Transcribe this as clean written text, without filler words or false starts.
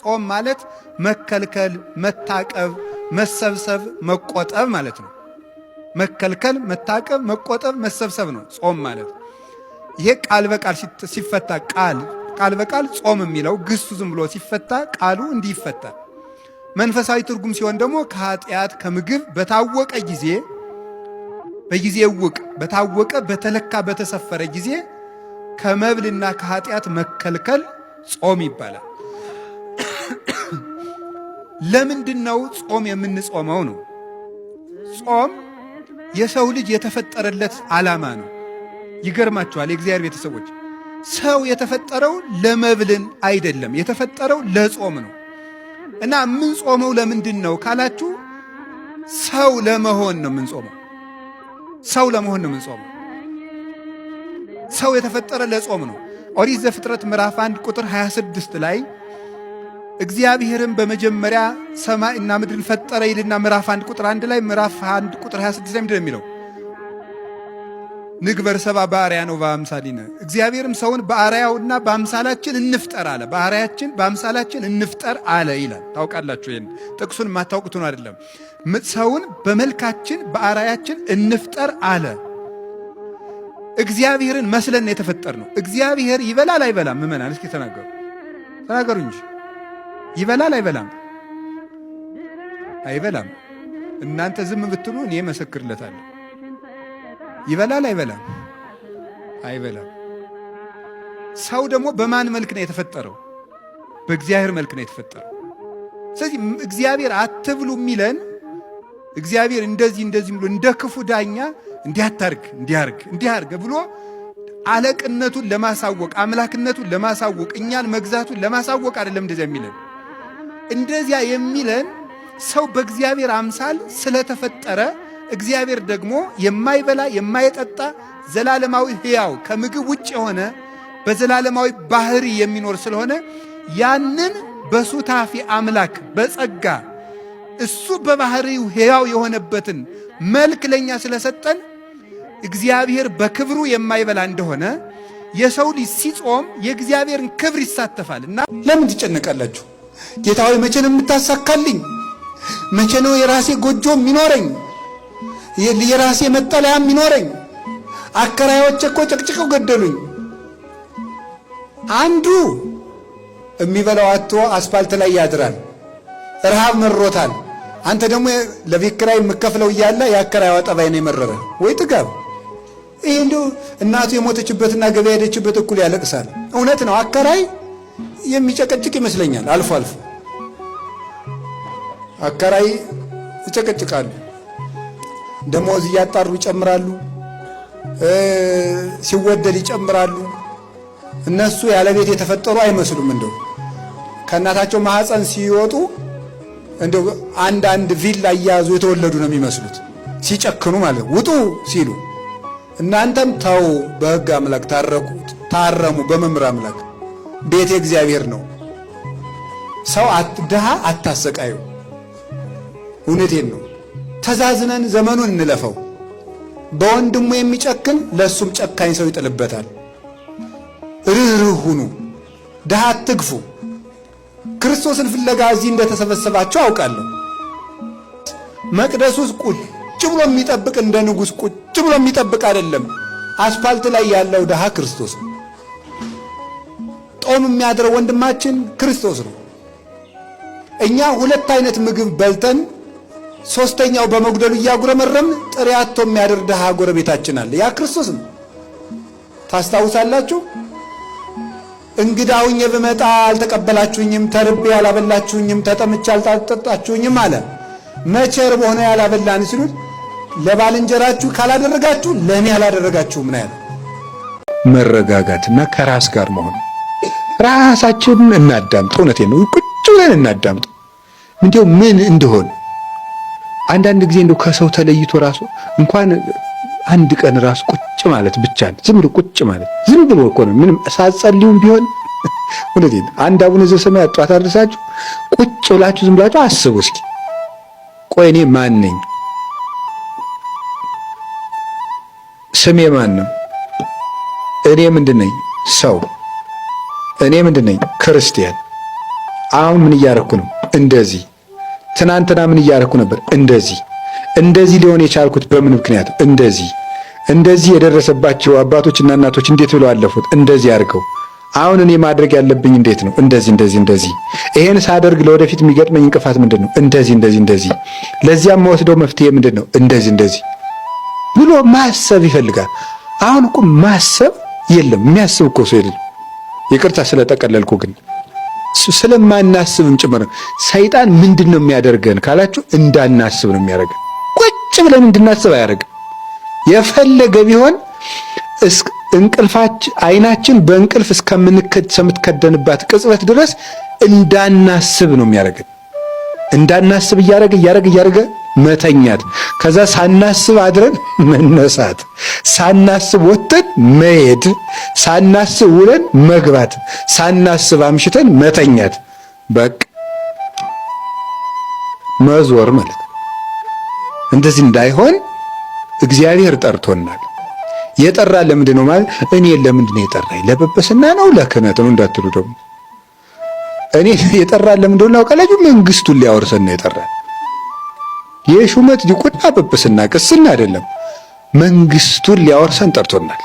ጾም ማለት መከልከል፣ መታቀብ፣ መሰብሰብ፣ መቆጠብ ማለት ነው። መከልከል፣ መታቀብ፣ መቆጠብ፣ መሰብሰብ ነው ጾም ማለት። ይሄ ቃል በቃል ሲፈታ ቃል በቃል ጾም የሚለው ግሱ ዝም ብሎ ሲፈታ ቃሉ እንዲህ ይፈታል። መንፈሳዊ ትርጉም ሲሆን ደግሞ ከኃጢአት ከምግብ በታወቀ ጊዜ በጊዜ ውቅ በታወቀ በተለካ በተሰፈረ ጊዜ ከመብልና ከኃጢአት መከልከል ጾም ይባላል። ለምንድነው ጾም የምንጾመው ነው? ጾም የሰው ልጅ የተፈጠረለት ዓላማ ነው። ይገርማችኋል የእግዚአብሔር ቤተሰቦች፣ ሰው የተፈጠረው ለመብልን አይደለም፣ የተፈጠረው ለጾም ነው። እና የምንጾመው ለምንድን ነው ካላችሁ ሰው ለመሆን ነው የምንጾመው። ሰው ለመሆን ነው የምንጾመው። ሰው የተፈጠረ ለጾም ነው። ኦሪት ዘፍጥረት ምዕራፍ 1 ቁጥር 26 ላይ እግዚአብሔርም በመጀመሪያ ሰማይና ምድርን ፈጠረ ይልና ምዕራፍ 1 ቁጥር 1 ላይ ምዕራፍ 1 ቁጥር 26 ላይ ምንድን ነው የሚለው? ንግበር ሰብአ በአርአያነ ወበአምሳሊነ፣ እግዚአብሔርም ሰውን በአርአያውና በአምሳላችን እንፍጠር አለ። በአምሳላችን እንፍጠር አለ ይላል። ታውቃላችሁ፣ ይሄን ጥቅሱን የማታውቁት ነው አይደለም። ሰውን በመልካችን በአርአያችን እንፍጠር አለ። እግዚአብሔርን መስለን የተፈጠር ነው። እግዚአብሔር ይበላል አይበላም? ምእመናን እስኪ ተናገሩ እንጂ ይበላል አይበላም? አይበላም። እናንተ ዝም ብትሉ እኔ መሰክርለታለሁ። ይበላል አይበላም? አይበላም። ሰው ደግሞ በማን መልክ ነው የተፈጠረው? በእግዚአብሔር መልክ ነው የተፈጠረው። ስለዚህ እግዚአብሔር አትብሉ የሚለን እግዚአብሔር እንደዚህ ብሎ እንደ ክፉ ዳኛ እንዲያርግ ብሎ አለቅነቱን ለማሳወቅ አምላክነቱን ለማሳወቅ እኛን መግዛቱን ለማሳወቅ አይደለም እንደዚያ የሚለን። እንደዚያ የሚለን ሰው በእግዚአብሔር አምሳል ስለተፈጠረ እግዚአብሔር ደግሞ የማይበላ የማይጠጣ ዘላለማዊ ሕያው ከምግብ ውጭ የሆነ በዘላለማዊ ባህሪ የሚኖር ስለሆነ ያንን በሱታፊ አምላክ በጸጋ እሱ በባህሪው ሕያው የሆነበትን መልክ ለኛ ስለሰጠን እግዚአብሔር በክብሩ የማይበላ እንደሆነ የሰው ልጅ ሲጾም የእግዚአብሔርን ክብር ይሳተፋል። እና ለምን ትጨነቃላችሁ? ጌታ ሆይ መቼ ነው የምታሳካልኝ? መቼ ነው የራሴ ጎጆ የሚኖረኝ? የራሴ መጠለያ የሚኖረኝ? አከራዮቼ እኮ ጨቅጭቀው ገደሉኝ። አንዱ የሚበላው አጥቶ አስፋልት ላይ ያድራል፣ ረሃብ መሮታል። አንተ ደግሞ ለቤት ኪራይ የምከፍለው እያለ የአከራይዋ ጠባይ ነው የመረረ። ወይ ጥጋብ! ይሄ እንደው እናቱ የሞተችበትና ገበያ ሄደችበት እኩል ያለቅሳል። እውነት ነው። አከራይ የሚጨቀጭቅ ይመስለኛል። አልፎ አልፎ አከራይ ይጨቀጭቃሉ። ደሞዝ እያጣሩ ይጨምራሉ፣ ሲወደድ ይጨምራሉ። እነሱ ያለ ቤት የተፈጠሩ አይመስሉም። እንደው ከእናታቸው ማህፀን ሲወጡ እንደው አንድ ቪላ እያያዙ የተወለዱ ነው የሚመስሉት ሲጨክኑ ማለት ውጡ ሲሉ። እናንተም ተው፣ በሕግ አምላክ ታረሙ፣ በመምህር አምላክ ቤት እግዚአብሔር ነው። ሰው ድሃ አታሰቃዩ። እውነቴን ነው። ተዛዝነን ዘመኑን እንለፈው። በወንድሙ የሚጨክን ለሱም ጨካኝ ሰው ይጥልበታል። ርኅሩህ ሁኑ፣ ድሃ አትግፉ። ክርስቶስን ፍለጋ እዚህ እንደተሰበሰባችሁ አውቃለሁ። መቅደሱ ውስጥ ቁጭ ብሎ የሚጠብቅ እንደ ንጉሥ ቁጭ ብሎ የሚጠብቅ አይደለም። አስፋልት ላይ ያለው ድሃ ክርስቶስ ነው። ጦም የሚያድረው ወንድማችን ክርስቶስ ነው። እኛ ሁለት አይነት ምግብ በልተን ሶስተኛው በመጉደሉ እያጉረመረምን ጥሬ አጥቶ የሚያድር ድሃ ጎረቤታችን አለ። ያ ክርስቶስ ነው። ታስታውሳላችሁ? እንግዳውኝ ብመጣ አልተቀበላችሁኝም፣ ተርቤ አላበላችሁኝም፣ ተጠምቼ አልጠጣችሁኝም አለ። መቼ ርቦህ ነው ያላበላን ሲሉት ለባልንጀራችሁ ካላደረጋችሁ ለእኔ አላደረጋችሁም ነው ያለው። መረጋጋትና ከራስ ጋር መሆን። ራሳችንን እናዳምጥ። እውነቴን ነው። ቁጭ ብለን እናዳምጥ። እንዲያው ምን እንደሆነ አንዳንድ ጊዜ እንደው ከሰው ተለይቶ ራሱ እንኳን አንድ ቀን ራሱ ቁጭ ማለት ብቻ ነው። ዝም ብሎ ቁጭ ማለት ዝም ብሎ እኮ ነው። ምንም ሳትጸልዩም ቢሆን እውነቴን አንድ አቡነ ዘበሰማያት ጧት አድርሳችሁ ቁጭ ብላችሁ ዝም ብላችሁ አስቡ እስኪ። ቆይ እኔ ማን ነኝ? ስሜ ማን ነው? እኔ ምንድን ነኝ? ሰው። እኔ ምንድን ነኝ? ክርስቲያን። አሁን ምን እያረኩ ነው? እንደዚህ። ትናንትና ምን እያረኩ ነበር? እንደዚህ። እንደዚህ ሊሆን የቻልኩት በምን ምክንያት? እንደዚህ የደረሰባቸው አባቶችና እናቶች እንዴት ብለው አለፉት? እንደዚህ አድርገው። አሁን እኔ ማድረግ ያለብኝ እንዴት ነው? እንደዚህ። ይሄን ሳደርግ ለወደፊት የሚገጥመኝ እንቅፋት ምንድነው? እንደዚህ። ለዚያም መወስደው መፍትሄ ምንድነው? እንደዚህ ብሎ ማሰብ ይፈልጋል። አሁን እኮ ማሰብ የለም፣ የሚያስብ እኮ ሰው የለም። ይቅርታ ስለጠቀለልኩ ግን ስለማናስብም ጭምር ሰይጣን ምንድነው የሚያደርገን ካላችሁ እንዳናስብ ነው የሚያደርገን። ቁጭ ብለን እንድናስብ አያደርግም። የፈለገ ቢሆን አይናችን በእንቅልፍ እስከምትከደንባት ቅጽበት ድረስ እንዳናስብ ነው የሚያደርገን። እንዳናስብ እያደረገ መተኛት፣ ከዛ ሳናስብ አድረን መነሳት፣ ሳናስብ ወጥተን መሄድ፣ ሳናስብ ውለን መግባት፣ ሳናስብ አምሽተን መተኛት፣ በቃ መዞር ማለት ነው። እንደዚህ እንዳይሆን እግዚአብሔር ጠርቶናል። የጠራ ለምንድን ነው ማለት እኔ ለምንድን ነው የጠራኝ? ለጵጵስና ነው ለክህነት ነው እንዳትሉ ደግሞ እኔ የጠራ ለምንድን ነው ካላችሁ መንግስቱን ሊያወርሰን ነው የጠራን። የሹመት ዲቁና ጵጵስና ቅስና አይደለም፣ መንግስቱን ሊያወርሰን ጠርቶናል።